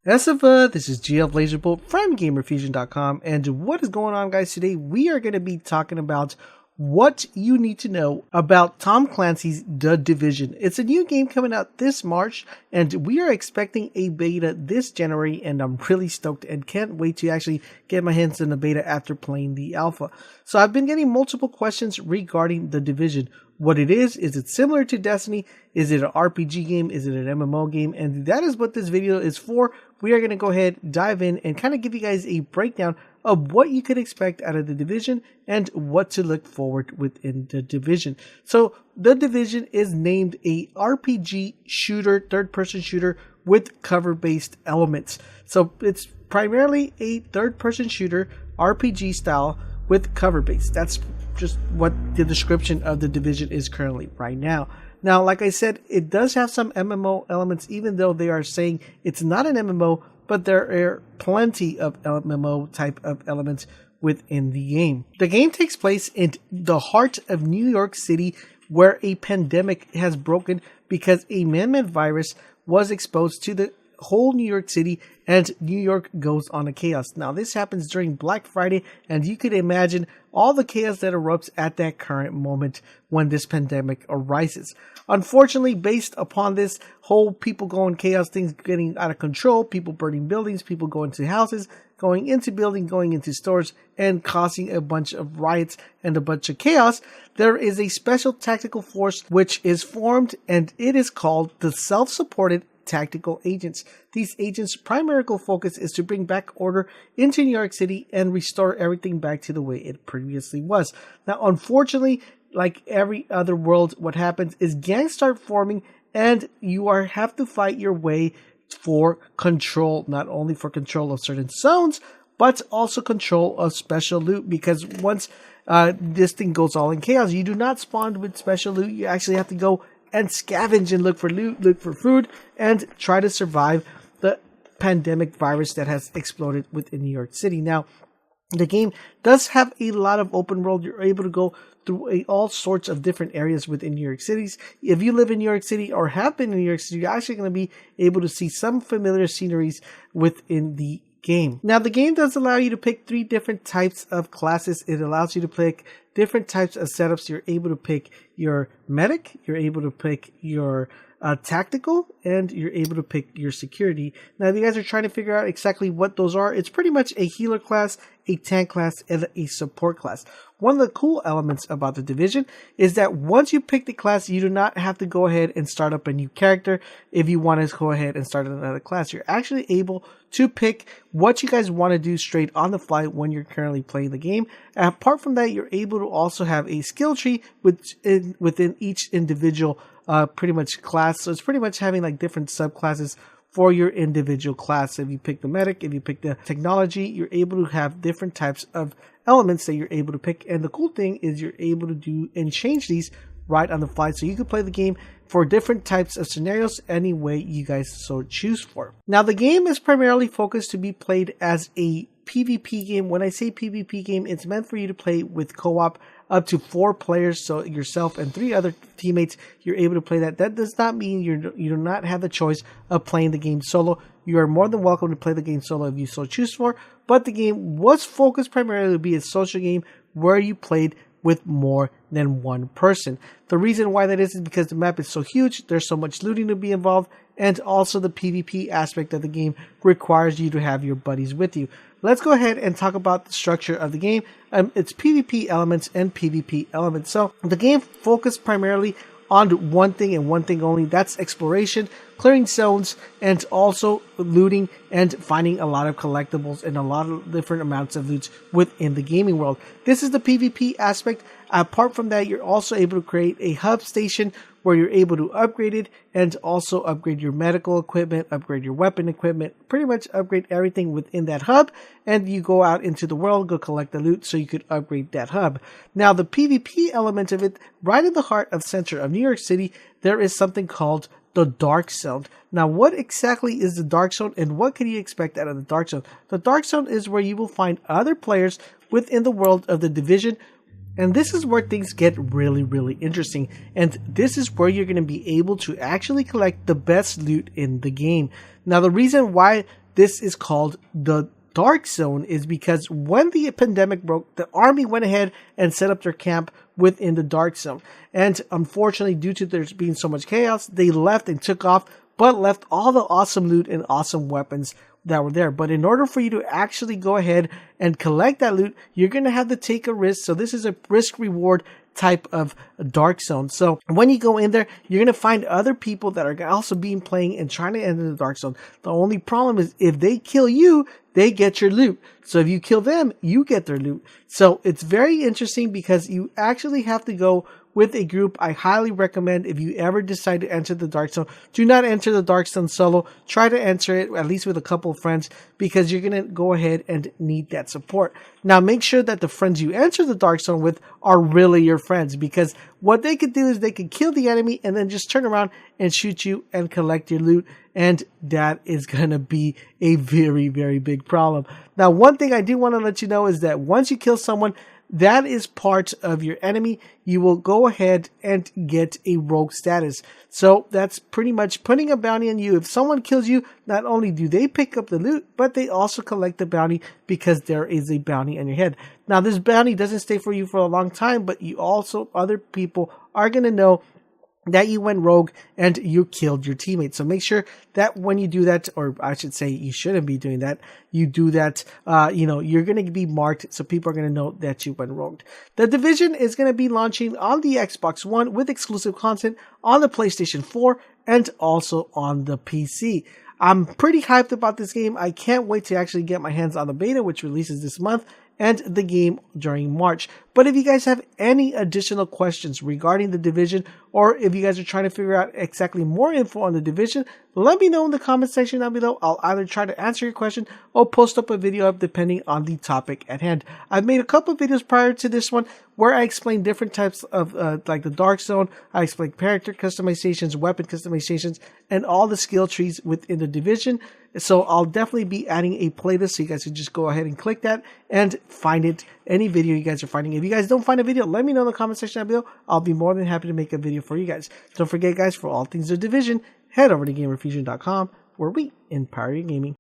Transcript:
Esiva, this is GL Blazerbolt from GamerFusion.com, and what is going on, guys? Today we are going to be talking about what you need to know about Tom Clancy's The Division. It's a new game coming out this March, and we are expecting a beta this January, and I'm really stoked and can't wait to actually get my hands on the beta after playing the alpha. So I've been getting multiple questions regarding The Division. What it is it similar to Destiny? Is it an RPG game? Is it an MMO game? And that is what this video is for. We are going to go ahead, dive in, and kind of give you guys a breakdown of what you could expect out of The Division and what to look forward within The Division. So The Division is named a RPG shooter, third-person shooter with cover-based elements. So it's primarily a third-person shooter, RPG style with cover-based. That's just what the description of The Division is currently right now. Now, like I said, it does have some MMO elements, even though they are saying it's not an MMO, but there are plenty of MMO type of elements within the game. The game takes place in the heart of New York City, where a pandemic has broken because a man-made virus was exposed to the whole New York City, and New York goes on a chaos. Now, this happens during Black Friday, and you could imagine all the chaos that erupts at that current moment when this pandemic arises. Unfortunately, based upon this whole people going chaos, things getting out of control, people burning buildings, people going to houses, going into buildings, going into stores, and causing a bunch of riots and a bunch of chaos, there is a special tactical force which is formed, and it is called the Self-Supported Tactical Agents. These agents' primary focus is to bring back order into New York City and restore everything back to the way it previously was. Now, unfortunately, like every other world, what happens is gangs start forming, and you have to fight your way for control, not only for control of certain zones, but also control of special loot, because once this thing goes all in chaos, you do not spawn with special loot. You actually have to go and scavenge and look for loot, look for food, and try to survive the pandemic virus that has exploded within New York City. Now, the game does have a lot of open world. You're able to go through all sorts of different areas within New York City. If you live in New York City or have been in New York City, you're actually going to be able to see some familiar sceneries within the game. Now, the game does allow you to pick 3 different types of classes. It allows you to pick different types of setups. You're able to pick your medic, you're able to pick your tactical, and you're able to pick your security. Now, if you guys are trying to figure out exactly what those are, it's pretty much a healer class, a tank class, and a support class. One of the cool elements about The Division is that once you pick the class, you do not have to go ahead and start up a new character. If you want to go ahead and start another class, you're actually able to pick what you guys want to do straight on the fly when you're currently playing the game. And apart from that, you're able to also have a skill tree within each individual pretty much class. So it's pretty much having like different subclasses for your individual class. If you pick the medic, if you pick the technology, you're able to have different types of elements that you're able to pick. And the cool thing is you're able to do and change these right on the fly. So you can play the game for different types of scenarios any way you guys so choose for. Now, the game is primarily focused to be played as a PvP game. When I say PvP game, it's meant for you to play with co-op up to 4 players, so yourself and 3 other teammates, you're able to play that. That does not mean you do not have the choice of playing the game solo. You are more than welcome to play the game solo if you so choose for, but the game was focused primarily to be a social game where you played with more than one person. The reason why that is because the map is so huge, there's so much looting to be involved, and also the PvP aspect of the game requires you to have your buddies with you. Let's go ahead and talk about the structure of the game. It's PvP elements and PvP elements. So the game focused primarily on one thing and one thing only. That's exploration, clearing zones, and also looting and finding a lot of collectibles and a lot of different amounts of loot within the gaming world. This is the PvP aspect. Apart from that, you're also able to create a hub station where you're able to upgrade it and also upgrade your medical equipment, upgrade your weapon equipment, pretty much upgrade everything within that hub. And you go out into the world, go collect the loot so you could upgrade that hub. Now, the PvP element of it, right in the heart of center of New York City, there is something called the Dark Zone. Now, what exactly is the Dark Zone and what can you expect out of the Dark Zone? The Dark Zone is where you will find other players within the world of The Division. And this is where things get really, really interesting. And this is where you're going to be able to actually collect the best loot in the game. Now, the reason why this is called the Dark Zone is because when the pandemic broke, the army went ahead and set up their camp within the Dark Zone. And unfortunately, due to there being so much chaos, they left and took off, but left all the awesome loot and awesome weapons that were there. But in order for you to actually go ahead and collect that loot, you're going to have to take a risk. So this is a risk reward type of Dark Zone. So when you go in there, you're going to find other people that are also being playing and trying to enter the Dark Zone. The only problem is if they kill you, they get your loot. So if you kill them, you get their loot. So it's very interesting because you actually have to go with a group. I highly recommend if you ever decide to enter the Dark Zone, do not enter the Dark Zone solo. Try to enter it at least with a couple of friends because you're going to go ahead and need that support. Now make sure that the friends you enter the Dark Zone with are really your friends, because what they could do is they could kill the enemy and then just turn around and shoot you and collect your loot. And that is going to be a very, very big problem. Now, one thing I do want to let you know is that once you kill someone, that is part of your enemy. You will go ahead and get a rogue status. So that's pretty much putting a bounty on you. If someone kills you, not only do they pick up the loot, but they also collect the bounty because there is a bounty on your head. Now, this bounty doesn't stay for you for a long time, but you also, other people are going to know that you went rogue and you killed your teammates. So make sure that when you do that, or I should say you shouldn't be doing that, you do that, you're going to be marked so people are going to know that you went rogue. The Division is going to be launching on the Xbox One with exclusive content on the PlayStation 4 and also on the PC. I'm pretty hyped about this game. I can't wait to actually get my hands on the beta, which releases this month, and the game during March. But if you guys have any additional questions regarding the Division, or if you guys are trying to figure out exactly more info on the Division, let me know in the comment section down below. I'll either try to answer your question or post up a video up depending on the topic at hand. I've made a couple of videos prior to this one where I explain different types of like the Dark Zone. I explain character customizations, weapon customizations, and all the skill trees within the Division. So I'll definitely be adding a playlist so you guys can just go ahead and click that and find it, any video you guys are finding. If you guys don't find a video, let me know in the comment section down below. I'll be more than happy to make a video for you guys. Don't forget, guys, for all things The Division, head over to GamerFusion.com where we empower your gaming.